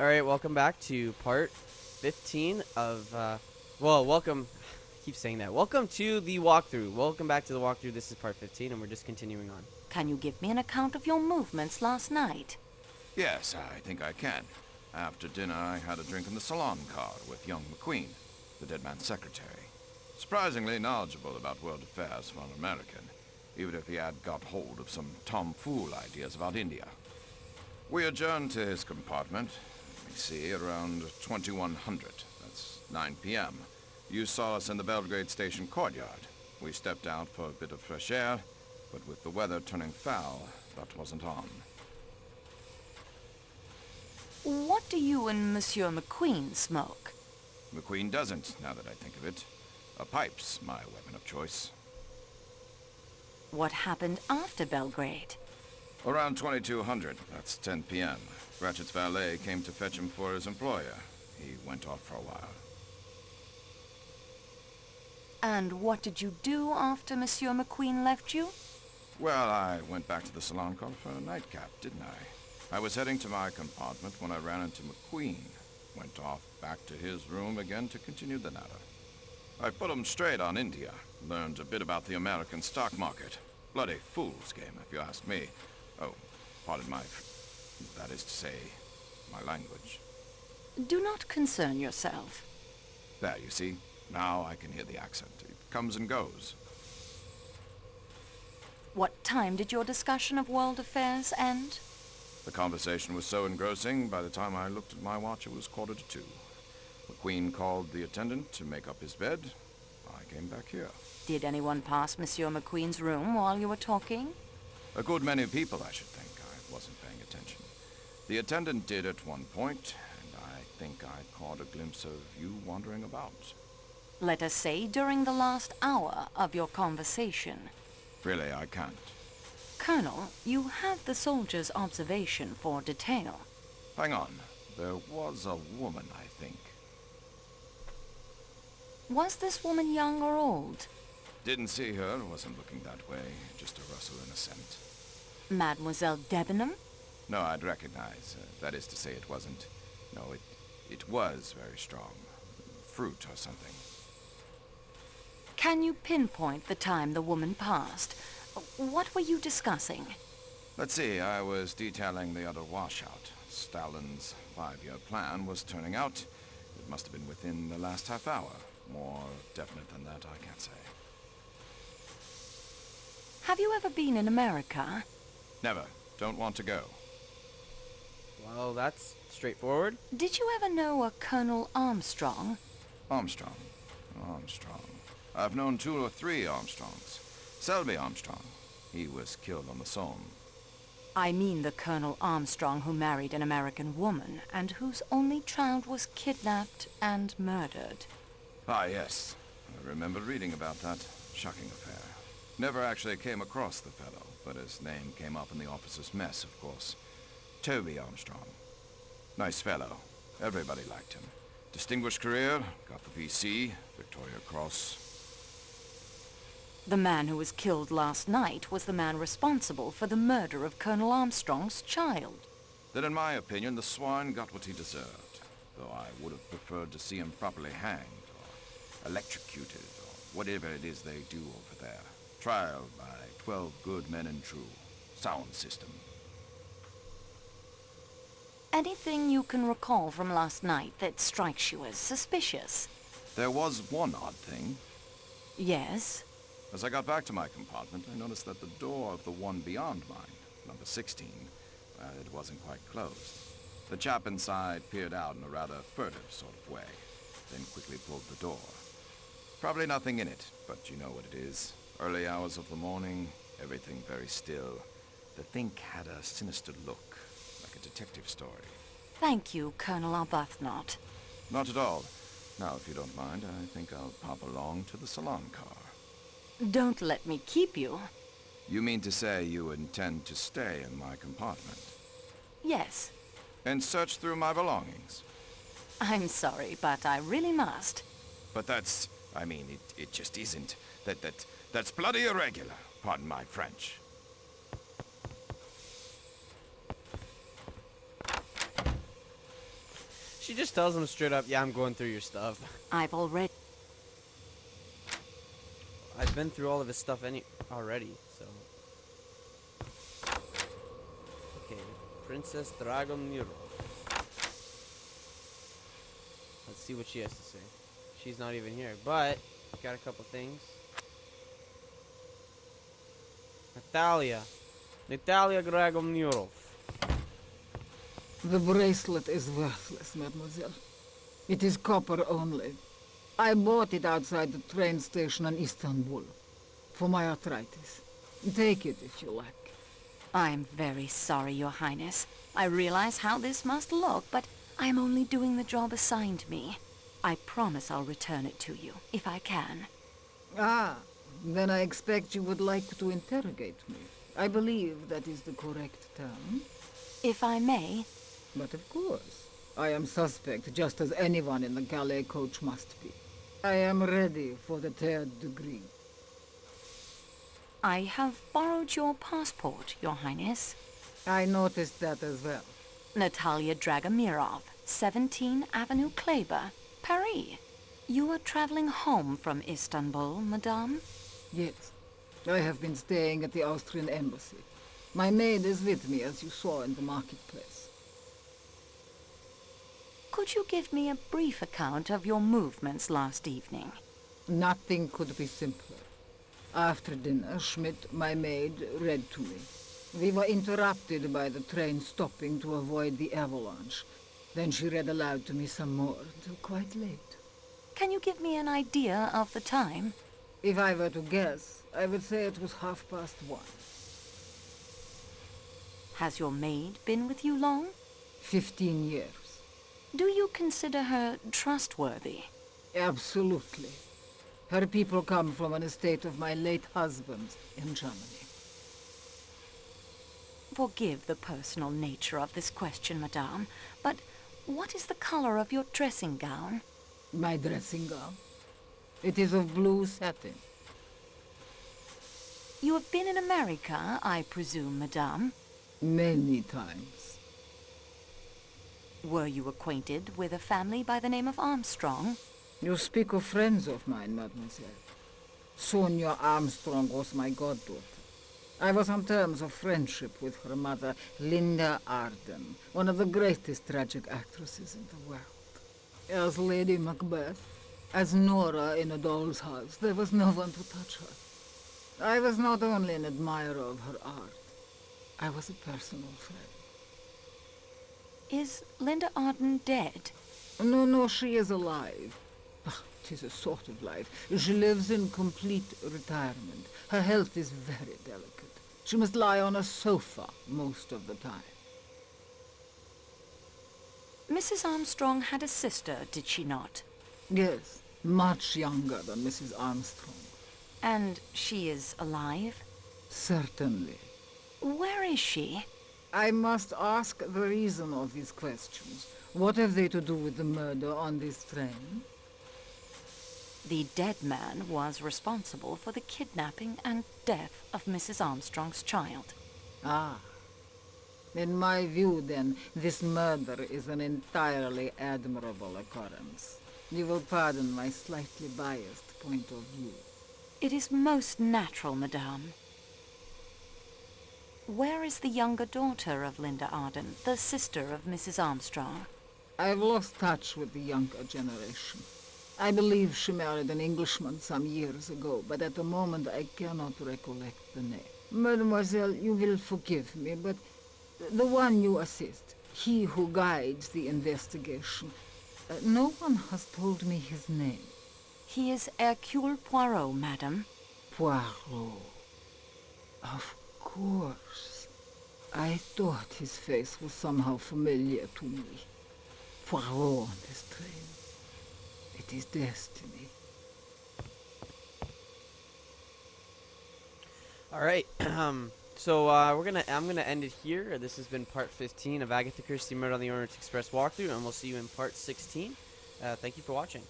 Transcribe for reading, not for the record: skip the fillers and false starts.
Alright, welcome back to part 15 of, welcome, I keep saying that. Welcome to the walkthrough. Welcome back to the walkthrough. This is part 15, and we're just continuing on. Can you give me an account of your movements last night? Yes, I think I can. After dinner, I had a drink in the salon car with young McQueen, the dead man's secretary. Surprisingly knowledgeable about world affairs for an American, even if he had got hold of some tomfool ideas about India. We adjourned to his compartment, let me see, around 2100. That's 9 p.m. You saw us in the Belgrade station courtyard. We stepped out for a bit of fresh air, but with the weather turning foul, that wasn't on. What do you and Monsieur McQueen smoke? McQueen doesn't, now that I think of it. A pipe's my weapon of choice. What happened after Belgrade? Around 2200, that's 10 p.m. Ratchet's valet came to fetch him for his employer. He went off for a while. And what did you do after Monsieur McQueen left you? Well, I went back to the salon car for a nightcap, didn't I? I was heading to my compartment when I ran into McQueen. Went off back to his room again to continue the natter. I put him straight on India. Learned a bit about the American stock market. Bloody fool's game, if you ask me. Oh, pardon that is to say, my language. Do not concern yourself. There, you see. Now I can hear the accent. It comes and goes. What time did your discussion of world affairs end? The conversation was so engrossing, by the time I looked at my watch, it was 1:45. McQueen called the attendant to make up his bed. I came back here. Did anyone pass Monsieur McQueen's room while you were talking? A good many people, I should think. I wasn't paying attention. The attendant did at one point, and I think I caught a glimpse of you wandering about. Let us say during the last hour of your conversation. Really, I can't. Colonel, you have the soldier's observation for detail. Hang on. There was a woman, I think. Was this woman young or old? Didn't see her, wasn't looking that way. Just a rustle and a scent. Mademoiselle Debenham? No, I'd recognize. That is to say, it wasn't. No, it was very strong. Fruit or something. Can you pinpoint the time the woman passed? What were you discussing? Let's see, I was detailing the other washout. Stalin's 5-year plan was turning out. It must have been within the last half hour. More definite than that, I can't say. Have you ever been in America? Never. Don't want to go. Well, that's straightforward. Did you ever know a Colonel Armstrong? Armstrong. I've known 2 or 3 Armstrongs. Selby Armstrong. He was killed on the Somme. I mean the Colonel Armstrong who married an American woman and whose only child was kidnapped and murdered. Ah, yes. I remember reading about that. Shocking affair. Never actually came across the fellow, but his name came up in the officers' mess, of course. Toby Armstrong. Nice fellow. Everybody liked him. Distinguished career, got the VC, Victoria Cross. The man who was killed last night was the man responsible for the murder of Colonel Armstrong's child. Then in my opinion, the swine got what he deserved. Though I would have preferred to see him properly hanged, or electrocuted, or whatever it is they do over there. Trial by 12 good men and true. Sound system. Anything you can recall from last night that strikes you as suspicious? There was one odd thing. Yes? As I got back to my compartment, I noticed that the door of the one beyond mine, number 16, it wasn't quite closed. The chap inside peered out in a rather furtive sort of way, then quickly pulled the door. Probably nothing in it, but you know what it is. Early hours of the morning, everything very still. The thing had a sinister look, like a detective story. Thank you, Colonel Arbuthnot. Not at all. Now, if you don't mind, I think I'll pop along to the salon car. Don't let me keep you. You mean to say you intend to stay in my compartment? Yes. And search through my belongings? I'm sorry, but I really must. But that's... I mean, it just isn't. That's bloody irregular. Pardon my French. she just tells him straight up, yeah, I'm going through your stuff. I've already... I've been through all of his stuff already, so. Okay, Princess Dragomir. Let's see what she has to say. She's not even here, but got a couple things. Natalia Dragomir. The bracelet is worthless, mademoiselle. It is copper only. I bought it outside the train station in Istanbul. For my arthritis. Take it if you like. I'm very sorry, Your Highness. I realize how this must look, but I'm only doing the job assigned me. I promise I'll return it to you, if I can. Ah, then I expect you would like to interrogate me. I believe that is the correct term. If I may, But of course, I am suspect just as anyone in the Calais coach must be. I am ready for the third degree. I have borrowed your passport, Your Highness. I noticed that as well. Natalia Dragomirov, 17 Avenue Kleber, Paris. You are traveling home from Istanbul, madame? Yes, I have been staying at the Austrian embassy. My maid is with me, as you saw in the marketplace. Could you give me a brief account of your movements last evening? Nothing could be simpler. After dinner, Schmidt, my maid, read to me. We were interrupted by the train stopping to avoid the avalanche. Then she read aloud to me some more, till quite late. Can you give me an idea of the time? If I were to guess, I would say it was 1:30. Has your maid been with you long? 15 years. Do you consider her trustworthy? Absolutely. Her people come from an estate of my late husband's in Germany. Forgive the personal nature of this question, madame, but what is the color of your dressing gown? My dressing gown? It is of blue satin. You have been in America, I presume, madame? Many times. Were you acquainted with a family by the name of Armstrong? You speak of friends of mine, mademoiselle. Sonia Armstrong was my goddaughter. I was on terms of friendship with her mother, Linda Arden, one of the greatest tragic actresses in the world. As Lady Macbeth, as Nora in A Doll's House, there was no one to touch her. I was not only an admirer of her art, I was a personal friend. Is Linda Arden dead? No, she is alive. It is a sort of life. She lives in complete retirement. Her health is very delicate. She must lie on a sofa most of the time. Mrs. Armstrong had a sister, did she not? Yes, much younger than Mrs. Armstrong. And she is alive? Certainly. Where is she? I must ask the reason of these questions. What have they to do with the murder on this train? The dead man was responsible for the kidnapping and death of Mrs. Armstrong's child. Ah. In my view, then, this murder is an entirely admirable occurrence. You will pardon my slightly biased point of view. It is most natural, madame. Where is the younger daughter of Linda Arden, the sister of Mrs. Armstrong? I've lost touch with the younger generation. I believe she married an Englishman some years ago, but at the moment I cannot recollect the name. Mademoiselle, you will forgive me, but the one you assist, he who guides the investigation, no one has told me his name. He is Hercule Poirot, madam. Poirot. Of course. I thought his face was somehow familiar to me. Poirot on this train. It is destiny. All right. So I'm gonna end it here. This has been part 15 of Agatha Christie Murder on the Orient Express walkthrough, and we'll see you in part 16. Thank you for watching.